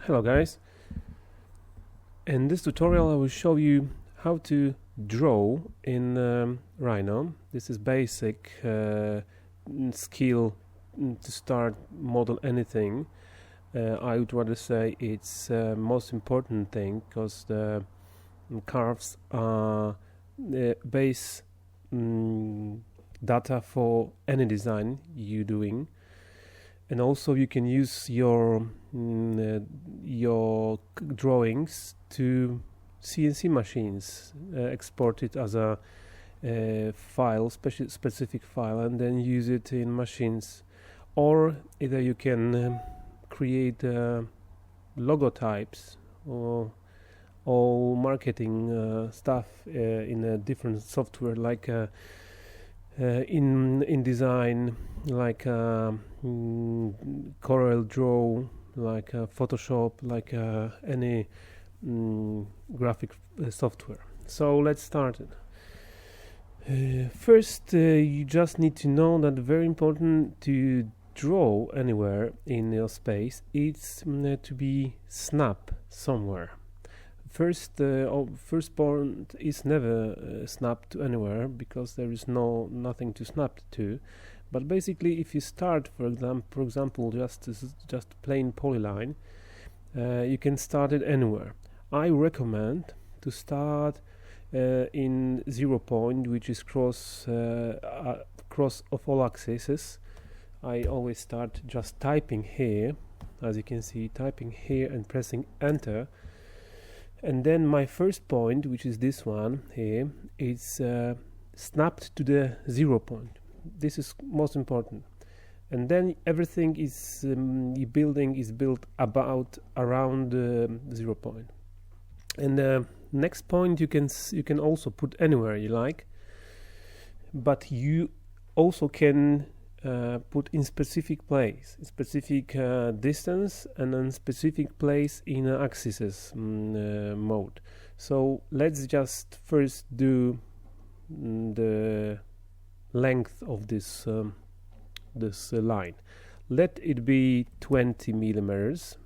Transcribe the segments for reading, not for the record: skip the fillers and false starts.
Hello guys, in this tutorial I will show you how to draw in Rhino. This is basic skill to start model anything. I would rather say it's most important thing because the curves are the base data for any design you're doing. And also you can use your drawings to CNC machines, export it as a file, specific file, and then use it in machines. Or either you can create logotypes or marketing stuff in a different software, like in design, like Corel Draw, like Photoshop, like any graphic software. So let's start it. First, you just need to know that very important to draw anywhere in your space, it's to be snap somewhere. First point is never snapped to anywhere because there is nothing to snap to. But basically, if you start, for example, just plain polyline, you can start it anywhere. I recommend to start in 0 point, which is cross of all axes. I always start just typing here, as you can see, typing here and pressing enter. And then my first point, which is this one here, is snapped to the 0 point. This is most important. And then everything is building is built around the 0 point. And the next point you can also put anywhere you like, but you also can put in specific place, specific distance, and then specific place in axis mode. So let's just first do the length of this line. Let it be 20 millimeters.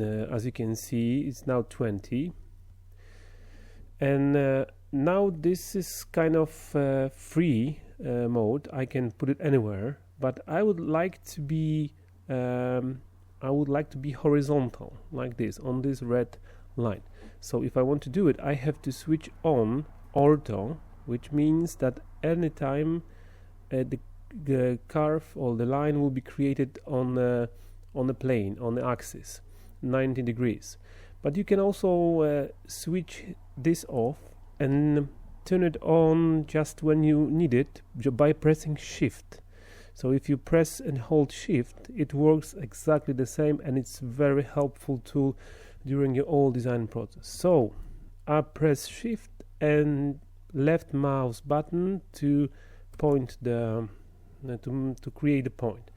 As you can see, it's now 20, and now this is kind of free mode. I can put it anywhere, but I would like to be horizontal, like this, on this red line. So if I want to do it, I have to switch on ortho, which means that anytime the curve or the line will be created on the plane, on the axis, 90 degrees. But you can also switch this off and turn it on just when you need it by pressing shift. So if you press and hold shift, it works exactly the same, and it's very helpful tool during your whole design process. So I press shift and left mouse button to point the to create the point.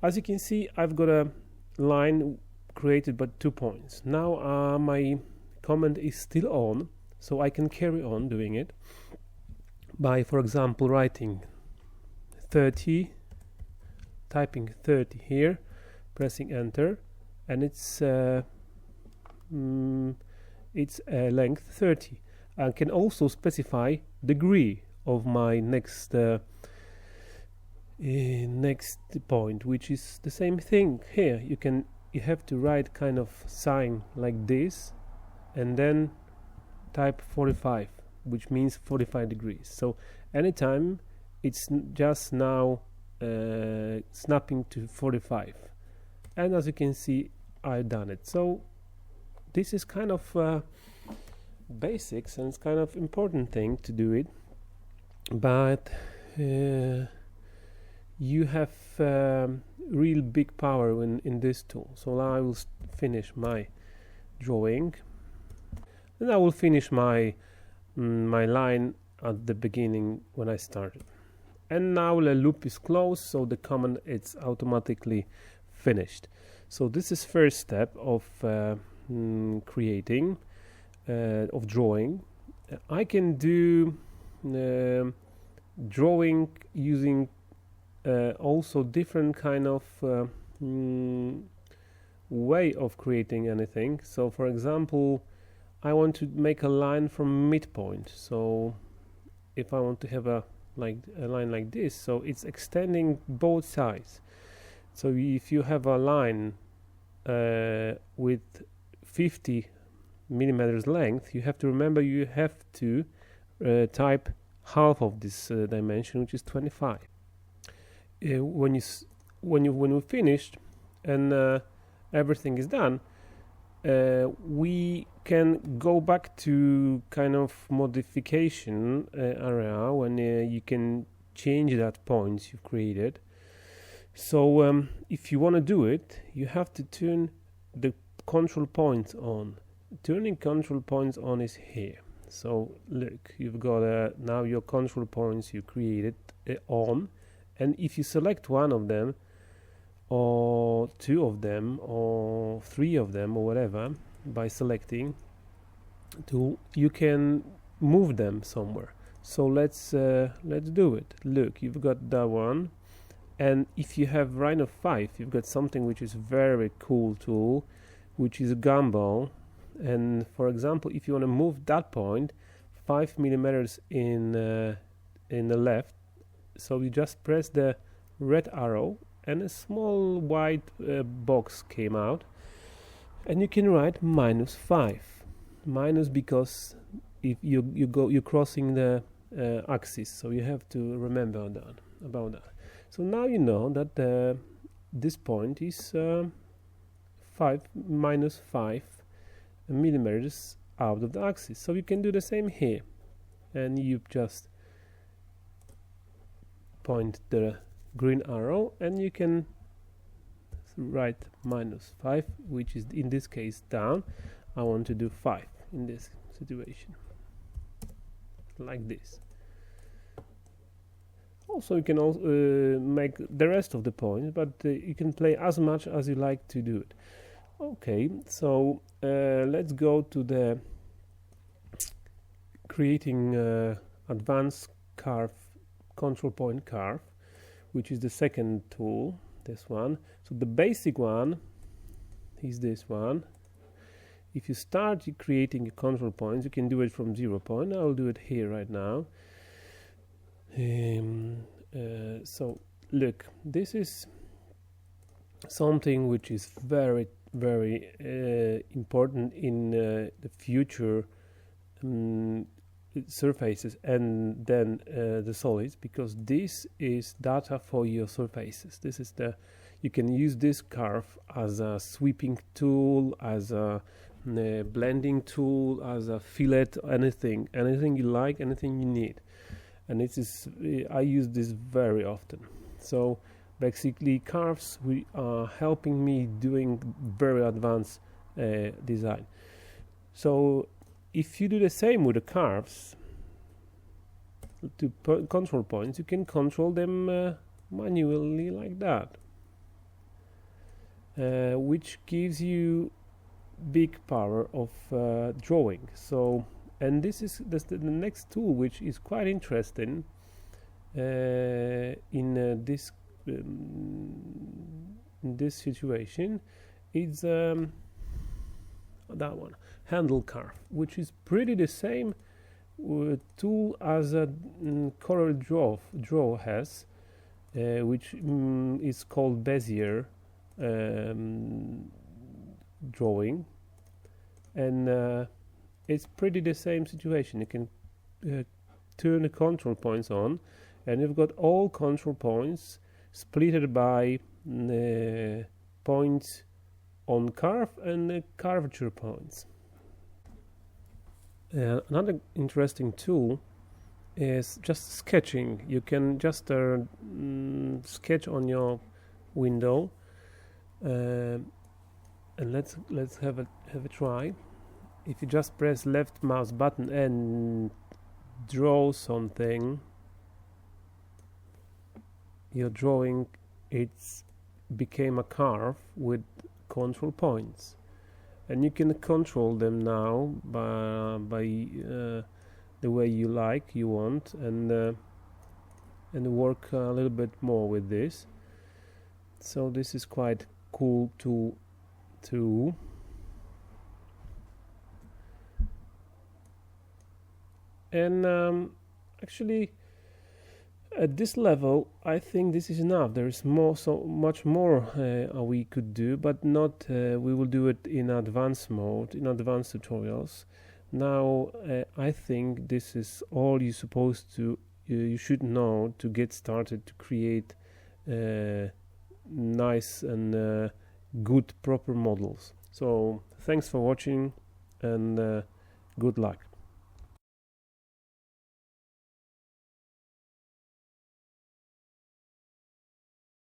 As you can see, I've got a line created by 2 points. Now my command is still on, so I can carry on doing it by, for example, writing 30, typing 30 here, pressing enter, and it's length 30. I can also specify degree of my next point, which is the same thing here. You have to write kind of sign like this, and then type 45, which means 45 degrees. So anytime it's just now snapping to 45, and as you can see, I've done it. So this is kind of basics, and it's kind of important thing to do it, but you have real big power in this tool. So now I will finish my drawing, and I will finish my line at the beginning when I started. And now the loop is closed, so the command is automatically finished. So this is first step of creating, of drawing. I can do drawing using also different kind of way of creating anything. So for example, I want to make a line from midpoint. So if I want to have a line like this, so it's extending both sides. So if you have a line with 50 millimeters length, you have to remember you have to type half of this dimension, which is 25. When we finished and everything is done, we can go back to kind of modification area when you can change that points you've created. So if you want to do it, you have to turn the control points on. Turning control points on is here. So look, you've got now your control points you created on, and if you select one of them or two of them or three of them or whatever by selecting tool, you can move them somewhere. So let's do it. Look, you've got that one, and if you have Rhino 5, you've got something which is very cool tool, which is a Gumball. And for example, if you want to move that point 5 millimeters in the left, so you just press the red arrow and a small white box came out, and you can write -5. Minus because if you're crossing the axis, so you have to remember about that. So now you know that this point is -5 millimeters out of the axis. So you can do the same here, and you just point the green arrow and you can write -5, which is in this case down. I want to do 5 in this situation, like this. Also, you can also make the rest of the points, but you can play as much as you like to do it. Okay, so let's go to the creating advanced carve, control point carve, which is the second tool, this one. So the basic one is this one. If you start creating your control points, you can do it from 0 point. I'll do it here right now. So look, this is something which is very important in the future surfaces and then the solids, because this is data for your surfaces. This is you can use this curve as a sweeping tool, as a blending tool, as a fillet, anything you like, anything you need. And this is I use this very often. So basically curves are helping me doing very advanced design. So if you do the same with the curves to control points, you can control them manually like that, which gives you big power of drawing. So, and this is the next tool, which is quite interesting in this situation. It's that one, handle curve, which is pretty the same tool as a Corel Draw has, which is called Bezier Drawing, and it's pretty the same situation. You can turn the control points on, and you've got all control points splitted by points on curve and curvature points. Another interesting tool is just sketching. You can just sketch on your window, and let's have a try. If you just press left mouse button and draw something, your drawing became a curve with control points, and you can control them now by the way you want, and work a little bit more with this. So this is quite cool tool 2. And actually, at this level, I think this is enough. There is so much more we could do, but not. We will do it in advanced mode, in advanced tutorials. Now, I think this is all you should know to get started to create nice and good proper models. So thanks for watching, and good luck.